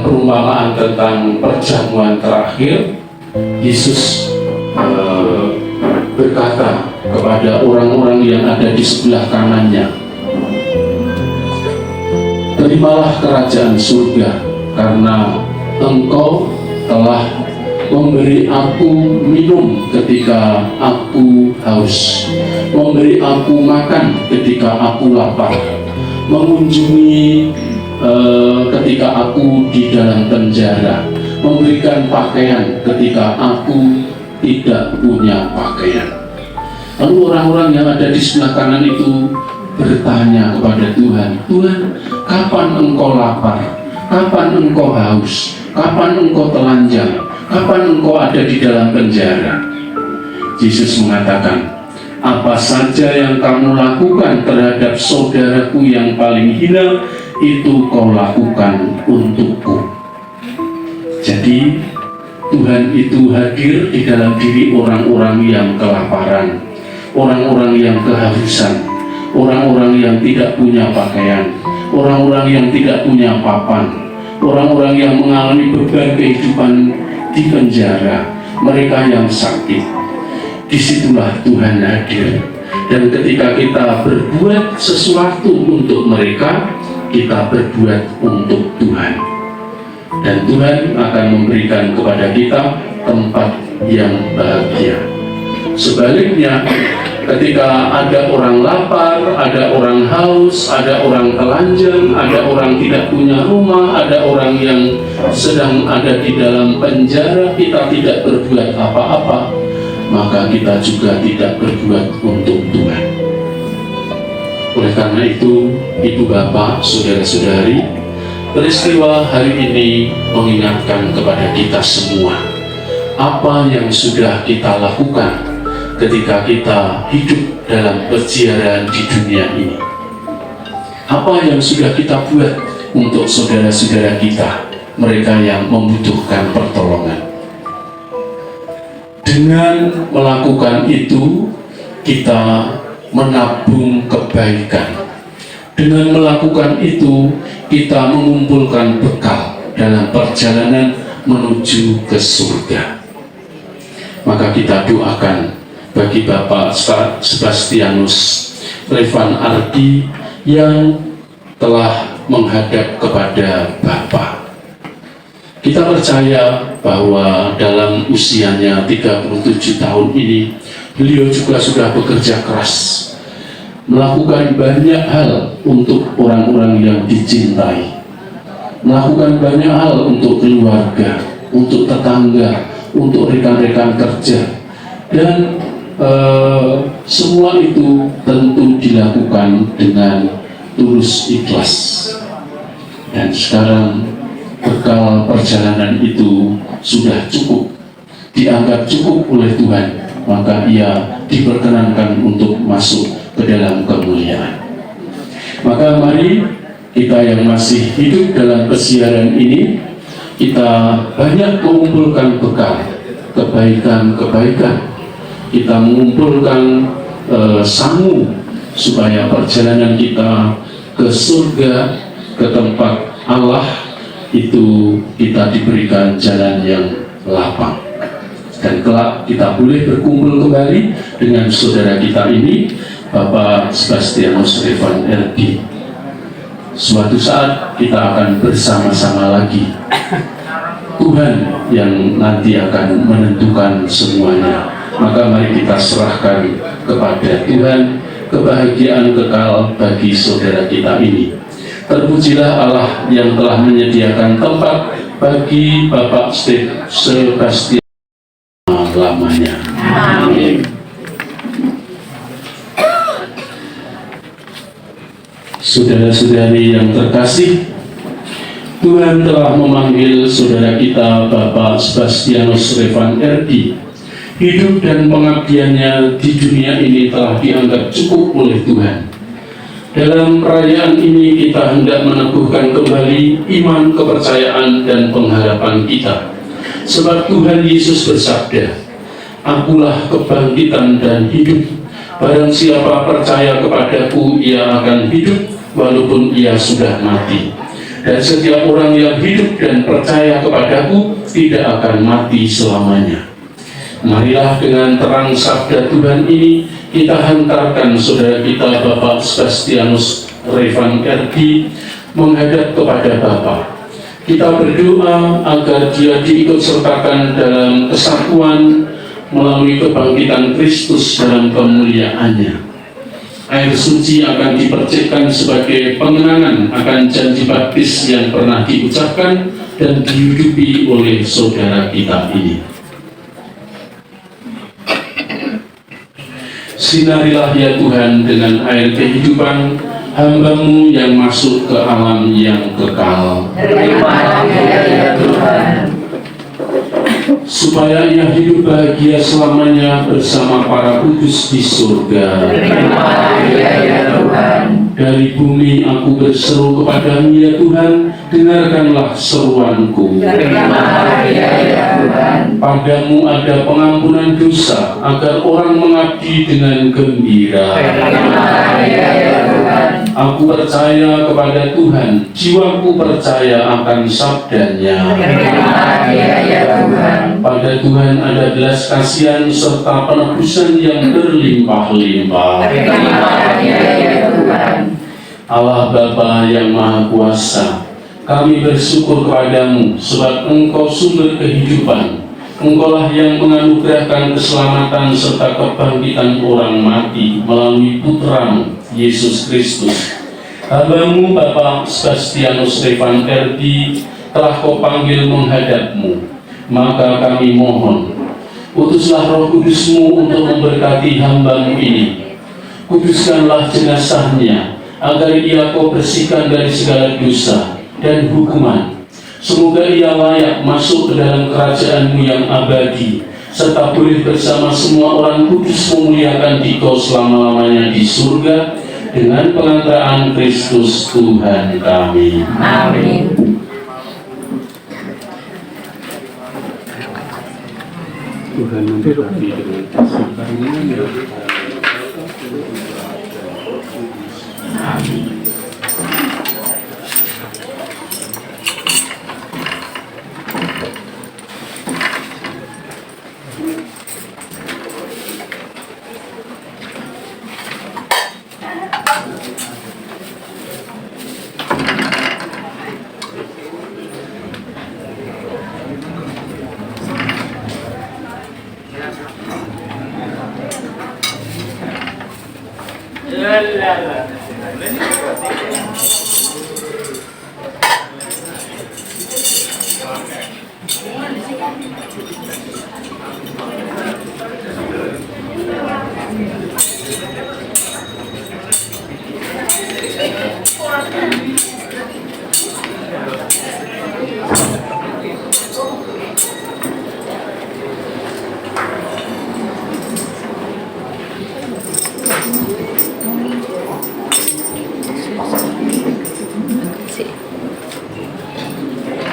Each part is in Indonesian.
perumpamaan tentang perjamuan terakhir, Yesus berkata kepada orang-orang yang ada di sebelah kanannya, terimalah kerajaan surga, karena engkau telah memberi aku minum ketika aku haus, memberi aku makan ketika aku lapar, mengunjungi ketika aku di dalam penjara, memberikan pakaian ketika aku tidak punya pakaian. Lalu orang-orang yang ada di sebelah kanan itu bertanya kepada Tuhan, Tuhan, kapan engkau lapar? Kapan engkau haus? Kapan engkau telanjang? Kapan engkau ada di dalam penjara? Yesus mengatakan, apa saja yang kamu lakukan terhadap saudaraku yang paling hina, itu kau lakukan untukku. Jadi Tuhan itu hadir di dalam diri orang-orang yang kelaparan, orang-orang yang kehausan, orang-orang yang tidak punya pakaian, orang-orang yang tidak punya papan, orang-orang yang mengalami beban kehidupan di penjara, mereka yang sakit. Disitulah Tuhan hadir. Dan ketika kita berbuat sesuatu untuk mereka, kita berbuat untuk Tuhan. Dan Tuhan akan memberikan kepada kita tempat yang bahagia. Sebaliknya, ketika ada orang lapar, ada orang haus, ada orang telanjang, ada orang tidak punya rumah, ada orang yang sedang ada di dalam penjara, kita tidak berbuat apa-apa, maka kita juga tidak berbuat untuk Tuhan. Oleh karena itu, Ibu Bapak, Saudara-saudari, peristiwa hari ini mengingatkan kepada kita semua apa yang sudah kita lakukan ketika kita hidup dalam perjalanan di dunia ini. Apa yang sudah kita buat untuk saudara-saudara kita, mereka yang membutuhkan pertolongan. Dengan melakukan itu, kita menabung kebaikan. Dengan melakukan itu, kita mengumpulkan bekal dalam perjalanan menuju ke surga. Maka kita doakan bagi Bapak Sebastianus Revan Ardi yang telah menghadap kepada Bapak. Kita percaya bahwa dalam usianya 37 tahun ini, beliau juga sudah bekerja keras, melakukan banyak hal untuk orang-orang yang dicintai, melakukan banyak hal untuk keluarga, untuk tetangga, untuk rekan-rekan kerja, dan semua itu tentu dilakukan dengan tulus ikhlas. Dan sekarang bekal perjalanan itu sudah cukup, dianggap cukup oleh Tuhan, maka ia diperkenankan untuk masuk ke dalam kemuliaan. Maka mari kita yang masih hidup dalam kesiaran ini, kita banyak mengumpulkan bekal, kebaikan-kebaikan. Kita mengumpulkan sangu supaya perjalanan kita ke surga, ke tempat Allah itu kita diberikan jalan yang lapang. Dan kelak kita boleh berkumpul kembali dengan saudara kita ini, Bapak Sebastianus Revan Ardi. Suatu saat kita akan bersama-sama lagi. Tuhan yang nanti akan menentukan semuanya. Maka mari kita serahkan kepada Tuhan kebahagiaan kekal bagi saudara kita ini. Terpujilah Allah yang telah menyediakan tempat bagi Bapak Sebastian lamanya. Amin. Saudara-saudari yang terkasih, Tuhan telah memanggil saudara kita Bapak Sebastianus Revan Ardi. Hidup dan pengabdiannya di dunia ini telah dianggap cukup oleh Tuhan. Dalam perayaan ini kita hendak meneguhkan kembali iman, kepercayaan, dan pengharapan kita. Sebab Tuhan Yesus bersabda, Akulah kebangkitan dan hidup. Barang siapa percaya kepadaku, ia akan hidup walaupun ia sudah mati. Dan setiap orang yang hidup dan percaya kepadaku tidak akan mati selamanya. Marilah dengan terang sabda Tuhan ini kita hantarkan saudara kita Bapak Sebastianus Revan Erdi menghadap kepada Bapa. Kita berdoa agar dia diikut sertakan dalam kesatuan melalui kebangkitan Kristus dalam kemuliaannya. Air suci akan dipercikkan sebagai pengenangan akan janji baptis yang pernah diucapkan dan dihidupi oleh saudara kita ini. Sinarilah ya Tuhan dengan air kehidupan hamba-Mu yang masuk ke alam yang kekal. Terimalah ya Tuhan. Supaya ia hidup bahagia selamanya bersama para kudus di surga. Terimalah ya Tuhan. Dari bumi aku berseru kepadamu ya Tuhan, dengarkanlah seruanku. Terimalah ya Tuhan. Padamu ada pengampunan dosa, agar orang mengabdi dengan gembira. Terimalah ya Tuhan. Aku percaya kepada Tuhan, jiwaku percaya akan sabdanya. Terimalah ya Tuhan. Pada Tuhan ada belas kasihan serta penebusan yang berlimpah-limpah. Terimalah ya Tuhan. Allah Bapa yang Maha Kuasa, kami bersyukur kepadamu sebab Engkau sumber kehidupan. Engkaulah yang menganugerahkan keselamatan serta kebangkitan orang mati melalui Putramu, Yesus Kristus. Hamba-Mu Bapak Sebastianus Revan Erdi telah Kau panggil menghadap-Mu. Maka kami mohon, utuslah Roh Kudus-Mu untuk memberkati hamba-Mu ini. Kuduskanlah jenazahnya, agar ia Kau bersihkan dari segala dosa dan hukuman. Semoga ia layak masuk ke dalam kerajaan-Mu yang abadi, serta boleh bersama semua orang kudus memuliakan Dikau selama-lamanya di surga, dengan pengantaraan Kristus Tuhan kami. Amin. Tuhan memberkati dengan kasih karunia. Amin.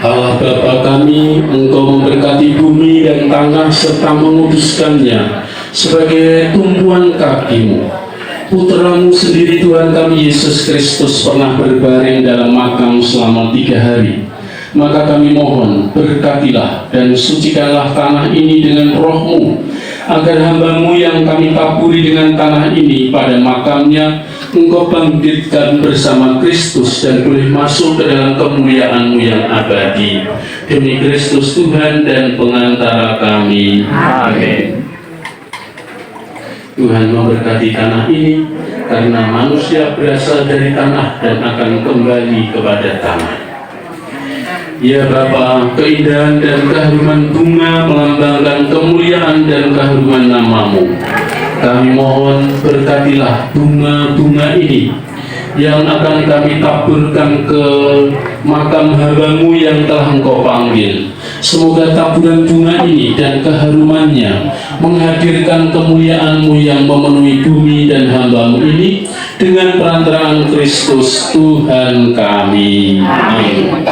Allah Bapa kami, Engkau memberkati bumi dan tanah serta menguduskannya sebagai tumpuan kaki-Mu. Putra-Mu sendiri Tuhan kami Yesus Kristus pernah berbaring dalam makam selama 3 hari. Maka kami mohon, berkatilah dan sucikanlah tanah ini dengan Roh-Mu, agar hamba-Mu yang kami taburi dengan tanah ini pada makamnya Engkau bangkitkan bersama Kristus dan boleh masuk ke dalam kemuliaan-Mu yang abadi. Demi Kristus Tuhan dan pengantara kami. Amin. Tuhan memberkati tanah ini, karena manusia berasal dari tanah dan akan kembali kepada tanah. Ya Bapa, keindahan dan keharuman bunga melambangkan kemuliaan dan keharuman nama-Mu. Kami mohon berkatilah bunga-bunga ini yang akan kami taburkan ke makam hamba-Mu yang telah Engkau panggil. Semoga taburan bunga ini dan keharumannya menghadirkan kemuliaan-Mu yang memenuhi bumi dan hamba-Mu ini, dengan perantaraan Kristus Tuhan kami. Amin.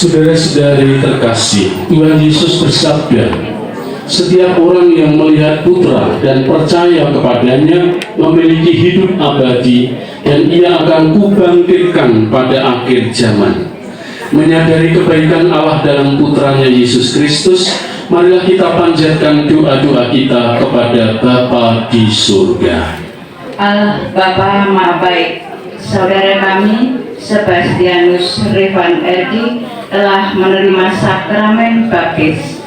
Saudara-saudari terkasih, Tuhan Yesus bersabda, setiap orang yang melihat Putra dan percaya kepadanya memiliki hidup abadi, dan ia akan kubangkitkan pada akhir zaman. Menyadari kebaikan Allah dalam Putranya Yesus Kristus, marilah kita panjatkan doa-doa kita kepada Bapa di surga. Allah Bapa Maha Baik, saudara kami Sebastianus Revan Erdi telah menerima sakramen baptis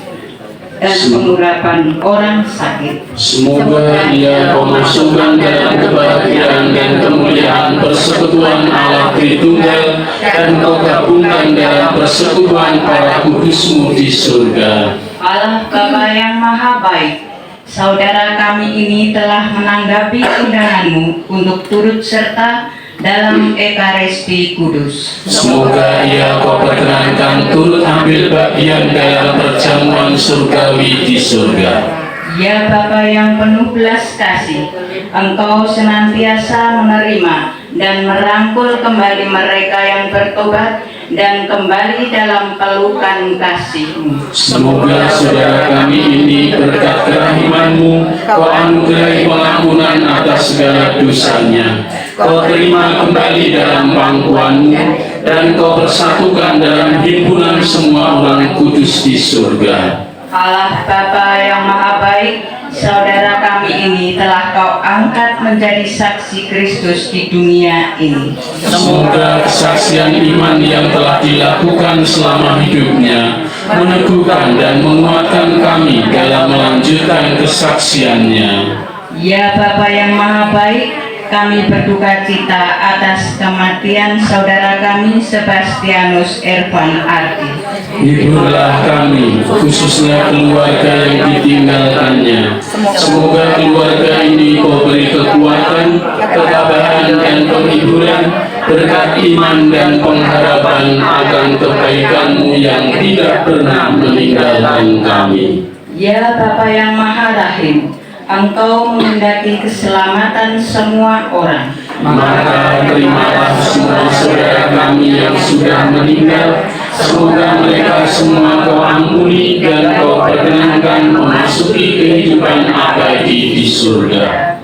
dan pengurapan orang sakit. Semoga ia kau masukkan dalam kebahagiaan dan kemuliaan persekutuan Allah Tritunggal, dan kau gabungkan dalam persekutuan para kudus-Mu di surga. Allah Bapa yang Maha Baik, saudara kami ini telah menanggapi undangan-Mu untuk turut serta dalam Ekaristi Kudus. Semoga ia kau perkenankan turut ambil bagian dalam perjamuan surgawi di surga. Ya Bapa yang penuh belas kasih, Engkau senantiasa menerima dan merangkul kembali mereka yang bertobat dan kembali dalam pelukan kasih-Mu. Semoga saudara kami ini berkat kerahiman-Mu, kau anugerahi pengampunan atas segala dosanya. Kau terima kembali dalam pangkuan-Mu, dan kau persatukan dalam himpunan semua orang kudus di surga. Allah Bapa yang Maha Baik, saudara kami ini telah Kau angkat menjadi saksi Kristus di dunia ini. Semoga kesaksian iman yang telah dilakukan selama hidupnya meneguhkan dan menguatkan kami dalam melanjutkan kesaksiannya. Ya Bapa yang Maha Baik, kami berduka cita atas kematian saudara kami Sebastianus Ervan Ardi. Hiburlah kami, khususnya keluarga yang ditinggalkannya. Semoga keluarga ini kau beri kekuatan, ketabahan dan penghiburan, berkat iman dan pengharapan akan kebaikan-Mu yang tidak pernah meninggalkan kami. Ya Bapa yang Maha Rahim, Engkau menghendaki keselamatan semua orang. Maka terimalah semua saudara kami yang sudah meninggal. Semoga mereka semua Kau ampuni dan Kau perkenankan memasuki kehidupan abadi di surga.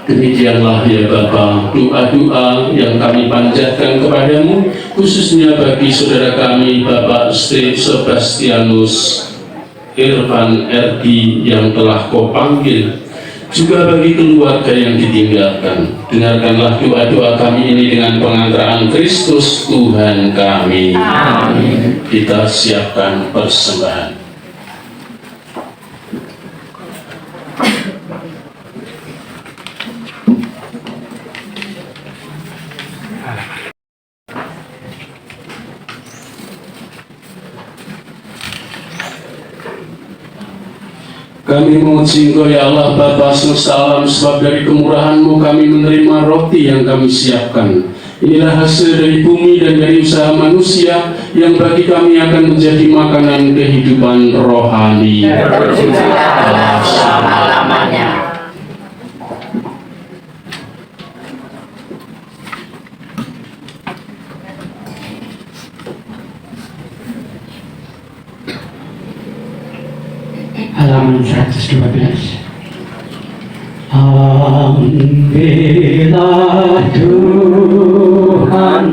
Demikianlah ya Bapa, doa-doa yang kami panjatkan kepadamu, khususnya bagi saudara kami Bapak Sebastianus Irfan Erdi yang telah Kau panggil, juga bagi keluarga yang ditinggalkan. Dengarkanlah doa-doa kami ini dengan pengantaraan Kristus Tuhan kami. Amin. Kita siapkan persembahan. Kami memuji Engkau ya Allah Bapa semesta alam, sebab dari kemurahan-Mu kami menerima roti yang kami siapkan. Inilah hasil dari bumi dan dari usaha manusia yang bagi kami akan menjadi makanan kehidupan rohani. Terpujilah selama-lamanya. Halaman 112. Ambillah Tuhan